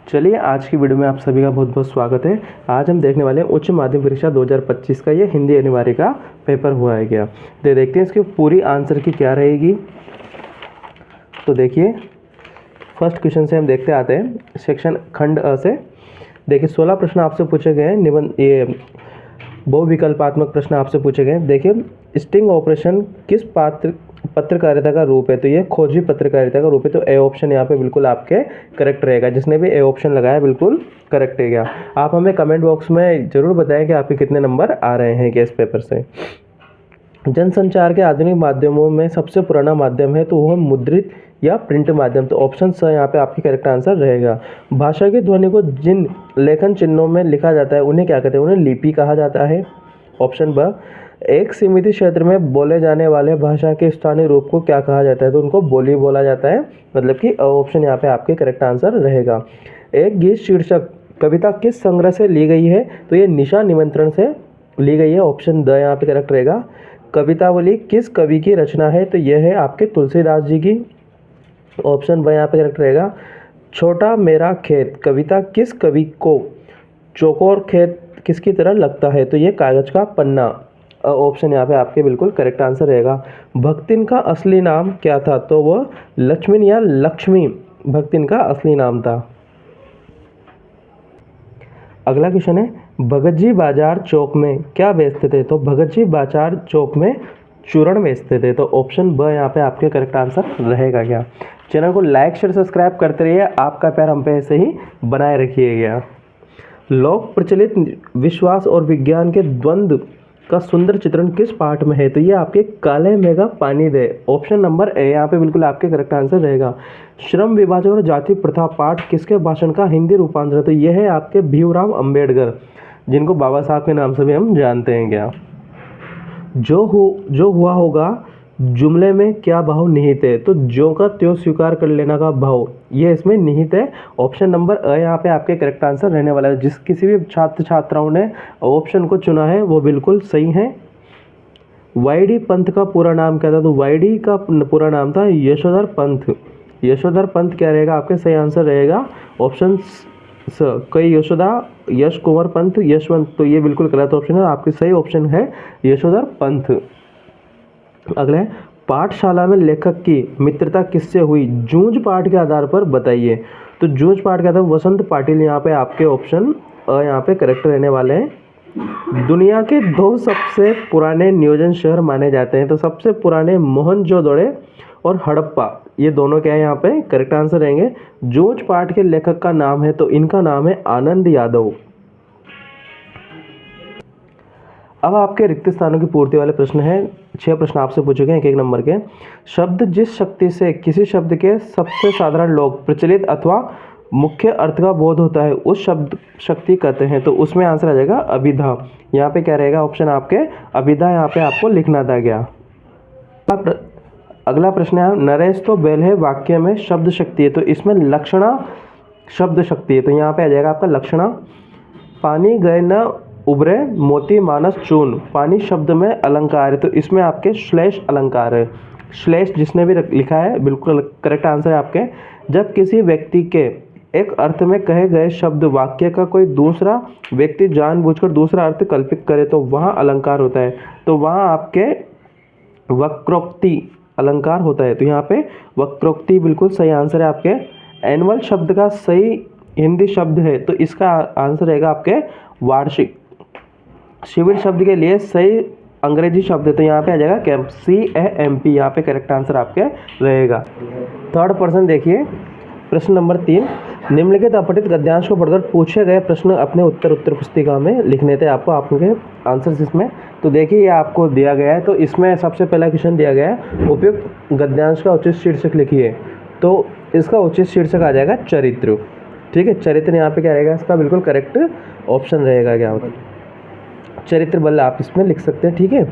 चलिए आज की वीडियो में आप सभी का बहुत बहुत स्वागत है। आज हम देखने वाले हैं उच्च माध्यमिक परीक्षा 2025 का ये हिंदी अनिवार्य का पेपर हुआ है क्या। तो देखते हैं इसकी पूरी आंसर की क्या रहेगी। तो देखिए फर्स्ट क्वेश्चन से हम देखते आते हैं सेक्शन खंड अ से। देखिए 16 प्रश्न आपसे पूछे गए हैं। निबंध ये बहुविकल्पात्मक प्रश्न आपसे पूछे गए। देखिए स्टिंग ऑपरेशन किस पत्रकारिता का रूप है। तो ये खोजी पत्रकारिता का रूप है। तो ए ऑप्शन यहाँ पे बिल्कुल आपके करेक्ट रहेगा। जिसने भी ए ऑप्शन लगाया बिल्कुल करेक्ट रहेगा। आप हमें कमेंट बॉक्स में ज़रूर बताएं कि आपके कितने नंबर आ रहे हैं इस पेपर से। जनसंचार के आधुनिक माध्यमों में सबसे पुराना माध्यम है तो वह मुद्रित या प्रिंट माध्यम। तो ऑप्शन स यहाँ पे आपकी करेक्ट आंसर रहेगा। भाषा की ध्वनि को जिन लेखन चिन्हों में लिखा जाता है उन्हें क्या कहते हैं, उन्हें लिपि कहा जाता है। ऑप्शन ब, एक सीमित क्षेत्र में बोले जाने वाले भाषा के स्थानीय रूप को क्या कहा जाता है, तो उनको बोली बोला जाता है। मतलब कि ऑप्शन यहाँ पे आपके करेक्ट आंसर रहेगा। एक गीत शीर्षक कविता किस संग्रह से ली गई है, तो ये निशा निमंत्रण से ली गई है। ऑप्शन द यहाँ पे करेक्ट रहेगा। कवितावली किस कवि की रचना है, तो यह है आपके तुलसीदास जी की। ऑप्शन ब यहाँ पे करेक्ट रहेगा। छोटा मेरा खेत कविता किस कवि को चौकोर खेत किसकी तरह लगता है, तो ये कागज का पन्ना। ऑप्शन यहाँ पे आपके बिल्कुल करेक्ट आंसर रहेगा। भक्तिन का असली नाम क्या था, तो वह लक्ष्मीन या लक्ष्मी भक्तिन का असली नाम था। अगला क्वेश्चन है भगत जी बाजार चौक में क्या बेचते थे। तो भगत जी बाजार चौक में चूरण बेचते थे। तो ऑप्शन ब यहाँ पे आपके करेक्ट आंसर रहेगा क्या। चैनल को लाइक शेयर सब्सक्राइब करते रहिए। आपका प्यार हम पे ऐसे ही बनाए रखिएगा। लोक प्रचलित विश्वास और विज्ञान के द्वंद्व का सुंदर चित्रण किस पाठ में है, तो ये आपके काले मेघा पानी दे। ऑप्शन नंबर ए यहाँ पे बिल्कुल आपके करेक्ट आंसर रहेगा। श्रम विभाजन और जाति प्रथा पाठ किसके भाषण का हिंदी रूपांतर है, तो ये है आपके भीमराव अंबेडकर, जिनको बाबा साहब के नाम से भी हम जानते हैं क्या। जो हुआ होगा जुमले में क्या भाव निहित है, तो जो का त्यों स्वीकार कर लेना का भाव ये इसमें निहित है। ऑप्शन नंबर अ यहाँ पे आपके करेक्ट आंसर रहने वाला है। जिस किसी भी छात्र छात्राओं ने ऑप्शन को चुना है वो बिल्कुल सही है। वाईडी पंथ का पूरा नाम क्या था, तो वाईडी का पूरा नाम था यशोधर पंथ। यशोधर पंथ क्या रहेगा आपके सही आंसर रहेगा ऑप्शन स। कई यशोदा यश कुंवर पंथ यशवंत, तो ये बिल्कुल गलत ऑप्शन है। आपके सही ऑप्शन है यशोधर पंथ। अगला है पाठशाला में लेखक की मित्रता किससे हुई, जूझ पाठ के आधार पर बताइए। तो जूझ पाठ का था वसंत पाटिल। यहाँ पे आपके ऑप्शन यहाँ पे करेक्ट रहने वाले हैं। दुनिया के दो सबसे पुराने नियोजन शहर माने जाते हैं, तो सबसे पुराने मोहनजोदड़ो और हड़प्पा, ये दोनों क्या है यहाँ पे करेक्ट आंसर रहेंगे। जूझ पाठ के लेखक का नाम है, तो इनका नाम है आनंद यादव। अब आपके रिक्त स्थानों की पूर्ति वाले प्रश्न हैं। 6 प्रश्न आपसे पूछे गए एक नंबर के। शब्द जिस शक्ति से किसी शब्द के सबसे साधारण लोग प्रचलित अथवा मुख्य अर्थ का बोध होता है उस शब्द शक्ति कहते हैं, तो उसमें आंसर आ जाएगा अभिधा। यहाँ पे क्या रहेगा ऑप्शन आपके अभिधा यहाँ पे आपको लिखना था क्या। अगला प्रश्न है नरेश तो बैल है वाक्य में शब्द शक्ति है, तो इसमें लक्षणा शब्द शक्ति है, तो यहाँ पे आ जाएगा आपका लक्षणा। पानी गए न उभरे मोती मानस चून, पानी शब्द में अलंकार है, तो इसमें आपके श्लेष अलंकार है। श्लेष जिसने भी लिखा है बिल्कुल करेक्ट आंसर है आपके। जब किसी व्यक्ति के एक अर्थ में कहे गए शब्द वाक्य का कोई दूसरा व्यक्ति जानबूझकर दूसरा अर्थ कल्पित करे तो वहाँ अलंकार होता है, तो वहाँ आपके वक्रोक्ति अलंकार होता है। तो यहाँ पे वक्रोक्ति बिल्कुल सही आंसर है आपके। एनुअल शब्द का सही हिंदी शब्द है, तो इसका आंसर रहेगा आपके वार्षिक। शिविर शब्द के लिए सही अंग्रेजी शब्द है, तो यहाँ पे आ जाएगा कैंप, CAMP, यहाँ पे करेक्ट आंसर आपके रहेगा। थर्ड पर्सन देखिए प्रश्न नंबर 3। निम्नलिखित अपठित गद्यांश को पढ़कर पूछे गए प्रश्न अपने उत्तर पुस्तिका में लिखने थे आपको, आपके आंसर इसमें। तो देखिए ये आपको दिया गया है, तो इसमें सबसे पहला क्वेश्चन दिया गया है उपयुक्त गद्यांश का उचित शीर्षक लिखिए। तो इसका उचित शीर्षक आ जाएगा चरित्र। ठीक है, चरित्र यहाँ पे क्या रहेगा इसका बिल्कुल करेक्ट ऑप्शन रहेगा क्या होता है चरित्र बल आप इसमें लिख सकते हैं। ठीक है,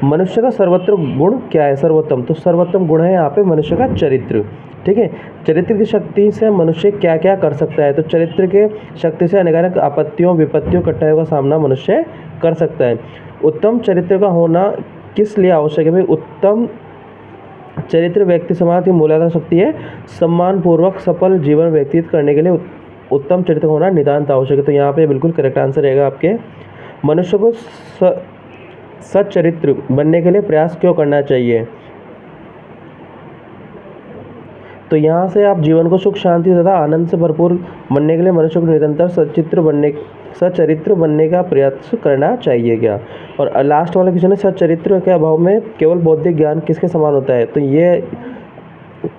मनुष्य का सर्वोत्तम गुण क्या है, सर्वोत्तम, तो सर्वोत्तम गुण है यहाँ पे मनुष्य का चरित्र। ठीक है, चरित्र की शक्ति से मनुष्य क्या क्या कर सकता है, तो चरित्र के शक्ति से अनेक आपत्तियों विपत्तियों कठिनाइयों का सामना मनुष्य कर सकता है। उत्तम चरित्र का होना किस लिए आवश्यक है भाई, उत्तम चरित्र व्यक्ति समाज की मूल्यता शक्ति है, सम्मान पूर्वक सफल जीवन व्यतीत करने के लिए उत्तम चरित्र होना नितांत आवश्यक है। तो यहाँ पे बिल्कुल करेक्ट आंसर रहेगा आपके, मनुष्य को सच्चरित्र बनने के लिए प्रयास क्यों करना चाहिए। तो यहाँ से आप जीवन को सुख शांति तथा आनंद से भरपूर बनने के लिए मनुष्य को निरंतर सच्चरित्र बनने का प्रयास करना चाहिए क्या। और लास्ट वाला क्वेश्चन है, सच्चरित्र के अभाव में केवल बौद्धिक ज्ञान किसके समान होता है। तो ये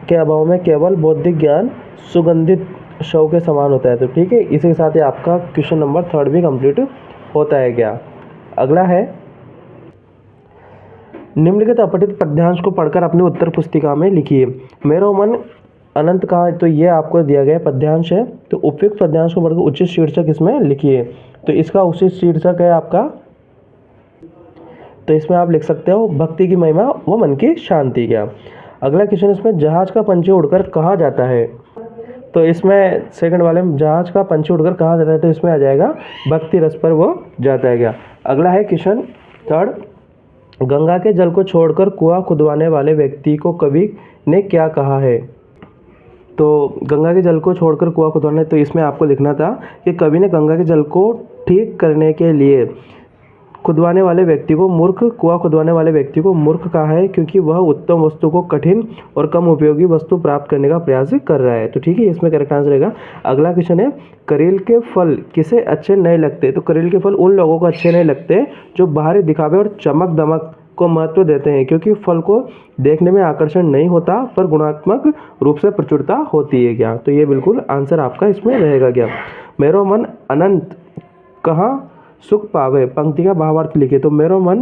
के अभाव में केवल बौद्धिक ज्ञान सुगंधित शव के समान होता है। तो ठीक है, इसी के साथ ही आपका क्वेश्चन नंबर 3 भी कंप्लीट होता है क्या। अगला है, निम्नलिखित अपठित पद्यांश को पढ़कर अपनी उत्तर पुस्तिका में लिखिए। मेरा मन अनंत कहा, तो ये आपको दिया गया पद्यांश है। तो उपयुक्त पद्यांश को पढ़कर उचित शीर्षक इसमें लिखिए। तो इसका उचित शीर्षक है आपका, तो इसमें आप लिख सकते हो भक्ति की महिमा व मन की शांति क्या। अगला क्वेश्चन इसमें, जहाज का पंछी उड़कर कहाँ जाता है। तो इसमें सेकंड वाले में जहाज का पंछी उड़कर कहाँ जाता है, तो इसमें आ जाएगा भक्ति रस पर वो जाता है क्या। अगला है क्वेश्चन 3, गंगा के जल को छोड़कर कुआं खुदवाने वाले व्यक्ति को कवि ने क्या कहा है। तो गंगा के जल को छोड़कर कुआं खुदवाने, तो इसमें आपको लिखना था कि कवि ने गंगा के जल को ठीक करने के लिए खुदवाने वाले व्यक्ति को मूर्ख, कुआं खुदवाने वाले व्यक्ति को मूर्ख कहा है, क्योंकि वह उत्तम वस्तु को कठिन और कम उपयोगी वस्तु प्राप्त करने का प्रयास कर रहा है। तो ठीक है, इसमें करेक्ट आंसर रहेगा। अगला क्वेश्चन है, करेल के फल किसे अच्छे नहीं लगते। तो करेल के फल उन लोगों को अच्छे नहीं लगते जो बाहरी दिखावे और चमक दमक को महत्व देते हैं, क्योंकि फल को देखने में आकर्षण नहीं होता पर गुणात्मक रूप से प्रचुरता होती है क्या। तो ये बिल्कुल आंसर आपका इसमें रहेगा क्या। मेरो मन अनंत कहाँ सुख पावे, पंक्ति का भावार्थ लिखे। तो मेरो मन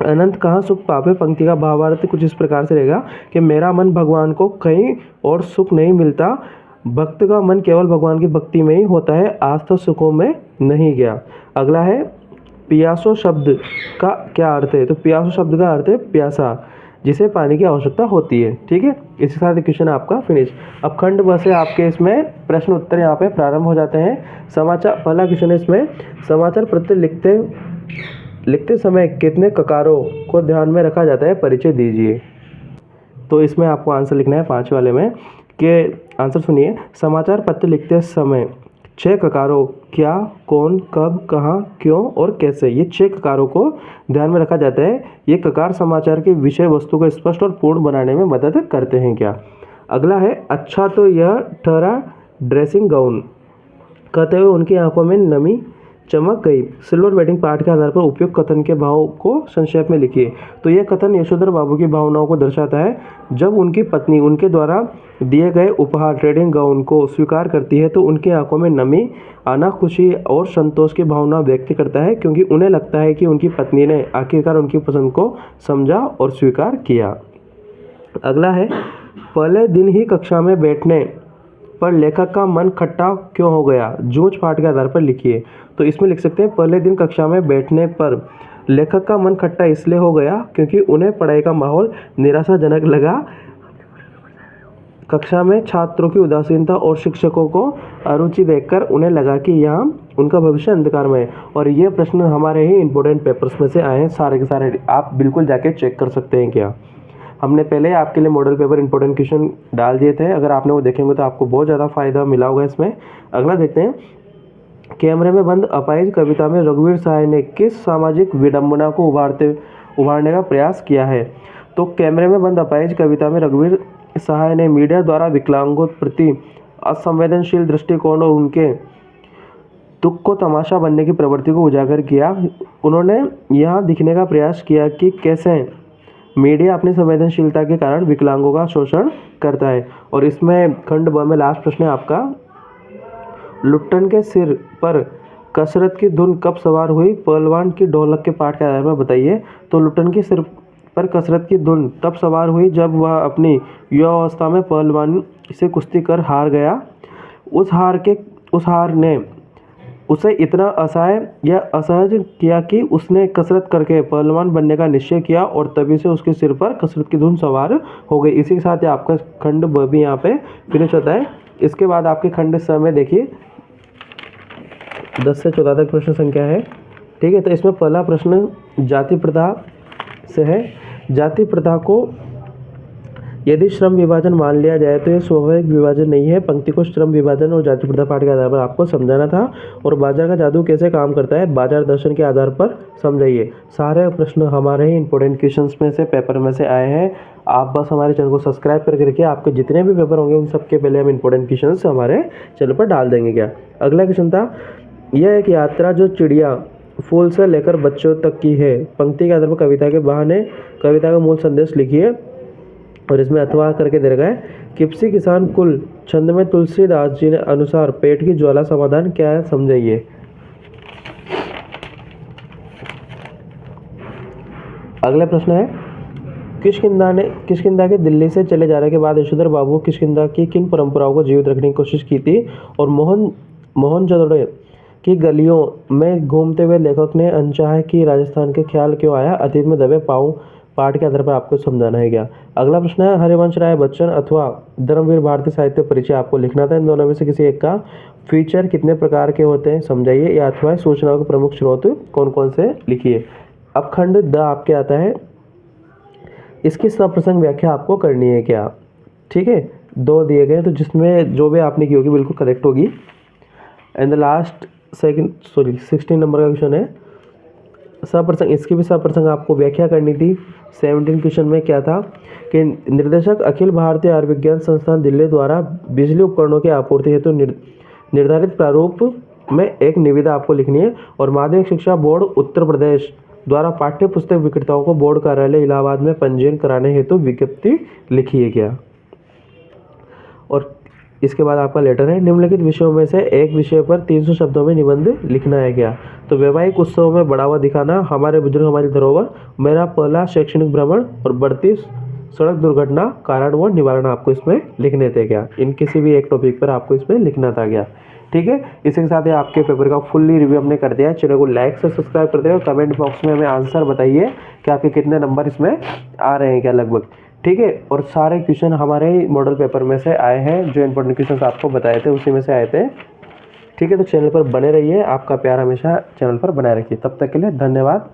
अनंत कहाँ सुख पावे, पंक्ति का भावार्थ कुछ इस प्रकार से रहेगा कि मेरा मन भगवान को कहीं और सुख नहीं मिलता, भक्त का मन केवल भगवान की भक्ति में ही होता है, आस्था सुखों में नहीं गया। अगला है, पियासो शब्द का क्या अर्थ है। तो पियासो शब्द का अर्थ है प्यासा, जिसे पानी की आवश्यकता होती है। ठीक है, इसके साथ क्वेश्चन आपका फिनिश। अब खंड ब से आपके इसमें प्रश्न उत्तर यहाँ पे प्रारंभ हो जाते हैं। समाचार, पहला क्वेश्चन है इसमें, समाचार पत्र लिखते समय कितने ककारों को ध्यान में रखा जाता है, परिचय दीजिए। तो इसमें आपको आंसर लिखना है 5 वाले में कि आंसर सुनिए, समाचार पत्र लिखते समय 6 ककारों क्या, कौन, कब, कहाँ, क्यों और कैसे, ये 6 ककारों को ध्यान में रखा जाता है। ये ककार समाचार की विषय वस्तु को स्पष्ट और पूर्ण बनाने में मदद करते हैं क्या। अगला है, अच्छा तो यह ठहरा ड्रेसिंग गाउन कहते हुए उनकी आंखों में नमी चमक गई। सिल्वर वेडिंग पार्ट के आधार पर उपयुक्त कथन के भाव को संक्षेप में लिखिए। तो यह कथन यशोधर बाबू की भावनाओं को दर्शाता है। जब उनकी पत्नी उनके द्वारा दिए गए उपहार ट्रेडिंग गाउन को स्वीकार करती है तो उनकी आंखों में नमी आना खुशी और संतोष की भावना व्यक्त करता है, क्योंकि उन्हें लगता है कि उनकी पत्नी ने आखिरकार उनकी पसंद को समझा और स्वीकार किया। अगला है, पहले दिन ही कक्षा में बैठने पर लेखक का मन खट्टा क्यों हो गया, जूझ पाठ के आधार पर लिखिए। तो इसमें लिख सकते हैं, पहले दिन कक्षा में बैठने पर लेखक का मन खट्टा इसलिए हो गया क्योंकि उन्हें पढ़ाई का माहौल निराशाजनक लगा। कक्षा में छात्रों की उदासीनता और शिक्षकों को अरुचि देखकर उन्हें लगा कि यहाँ उनका भविष्य अंधकार में है। और ये प्रश्न हमारे ही इंपॉर्टेंट पेपर्स में से आए हैं सारे के सारे, आप बिल्कुल जाके चेक कर सकते हैं क्या। हमने पहले आपके लिए मॉडल पेपर इंपॉर्टेंट क्वेश्चन डाल दिए थे, अगर आपने वो देखेंगे तो आपको बहुत ज़्यादा फायदा मिला होगा इसमें। अगला देखते हैं, कैमरे में बंद अपाहिज कविता में रघुवीर सहाय ने किस सामाजिक विडंबना को उभारने का प्रयास किया है। तो कैमरे में बंद अपाहिज कविता में रघुवीर सहाय ने मीडिया द्वारा विकलांगों प्रति असंवेदनशील दृष्टिकोण और उनके दुख को तमाशा बनने की प्रवृत्ति को उजागर किया। उन्होंने यह दिखने का प्रयास किया कि कैसे मीडिया अपनी संवेदनशीलता के कारण विकलांगों का शोषण करता है। और इसमें खंड ब में लास्ट प्रश्न है आपका, लुट्टन के सिर पर कसरत की धुन कब सवार हुई, पहलवान की ढोलक के पाठ के आधार पर बताइए। तो लुट्टन के सिर पर कसरत की धुन तब सवार हुई जब वह अपनी युवावस्था में पहलवान से कुश्ती कर हार गया। उस हार ने उसे इतना असहज किया कि उसने कसरत करके पहलवान बनने का निश्चय किया और तभी से उसके सिर पर कसरत की धुन सवार हो गई। इसी के साथ आपका खंड ब भी यहाँ पे फिनिश होता है। इसके बाद आपके खंड स में देखिए 10 से 14 तक प्रश्न संख्या है। ठीक है, तो इसमें पहला प्रश्न जाति प्रथा से है। जाति प्रथा को यदि श्रम विभाजन मान लिया जाए तो ये स्वाभाविक विभाजन नहीं है। पंक्ति को श्रम विभाजन और जाति प्रथा पाठ के आधार पर आपको समझाना था। और बाजार का जादू कैसे काम करता है, बाजार दर्शन के आधार पर समझाइए। सारे प्रश्न हमारे ही इंपॉर्टेंट क्वेश्चंस में से, पेपर में से आए हैं। आप बस हमारे चैनल को सब्सक्राइब करके रखिए, आपके जितने भी पेपर होंगे उन सबके पहले हम इंपॉर्टेंट क्वेश्चंस हमारे चैनल पर डाल देंगे। क्या अगला क्वेश्चन था, यह एक यात्रा जो चिड़िया फूल से लेकर बच्चों तक की है। पंक्ति के आधार पर कविता के बहाने कविता का मूल संदेश लिखिए। और इसमें अथवा करके दे रखा है, किप्सी किसान कुल छंद में तुलसीदास जी ने अनुसार पेट की ज्वाला समाधान क्या है, समझाइए। अगला प्रश्न है, किष्किंधा के दिल्ली से चले जाने के बाद यशोधर बाबू किष्किंधा की किन परंपराओं को जीवित रखने की कोशिश की थी। और मोहनजोदड़ो की गलियों में घूमते हुए लेखक ने अनचाहे कि राजस्थान के ख्याल क्यों आया, अतीत में दबे पाँव पाठ के आधार पर आपको समझाना है। क्या अगला प्रश्न है, हरिवंश राय बच्चन अथवा धर्मवीर भारतीय साहित्य परिचय आपको लिखना था। इन दोनों में से किसी एक का फीचर कितने प्रकार के होते हैं, समझाइए। या अथवा सूचनाओं के प्रमुख स्रोत कौन कौन से, लिखिए। अब खंड द आपके आता है, इसकी सप्रसंग व्याख्या आपको करनी है। क्या ठीक है, 2 दिए गए, तो जिसमें जो भी आपने की होगी बिल्कुल करेक्ट होगी। एंड द लास्ट 16 नंबर का क्वेश्चन है, सप्रसंग, इसकी भी सप्रसंग आपको व्याख्या करनी थी। 17 क्वेश्चन में क्या था कि निर्देशक अखिल भारतीय आयुर्विज्ञान संस्थान दिल्ली द्वारा बिजली उपकरणों की आपूर्ति हेतु निर्धारित प्रारूप में एक निविदा आपको लिखनी है। और माध्यमिक शिक्षा बोर्ड उत्तर प्रदेश द्वारा पाठ्य पुस्तक विक्रेताओं को बोर्ड कार्यालय इलाहाबाद में पंजीयन कराने हेतु विज्ञप्ति लिखिए। क्या और इसके बाद आपका लेटर है, निम्नलिखित विषयों में से एक विषय पर 300 शब्दों में निबंध लिखना है। क्या तो वैवाहिक उत्सव में बढ़ावा दिखाना, हमारे बुजुर्ग हमारी धरोहर, मेरा पहला शैक्षणिक भ्रमण और बढ़ती सड़क दुर्घटना कारण व निवारण आपको इसमें लिखने थे। क्या इन किसी भी एक टॉपिक पर आपको इसमें लिखना था। क्या ठीक है, इसी के साथ ही आपके पेपर का फुल्ली रिव्यू हमने कर दिया है। चैनल को लाइक से सब्सक्राइब करते हैं और कमेंट बॉक्स में हमें आंसर बताइए कि आपके कितने नंबर इसमें आ रहे हैं। क्या लगभग ठीक है। और सारे क्वेश्चन हमारे मॉडल पेपर में से आए हैं, जो इंपॉर्टेंट क्वेश्चन आपको बताए थे उसी में से आए थे। ठीक है, तो चैनल पर बने रहिए, आपका प्यार हमेशा चैनल पर बनाए रखिए। तब तक के लिए धन्यवाद।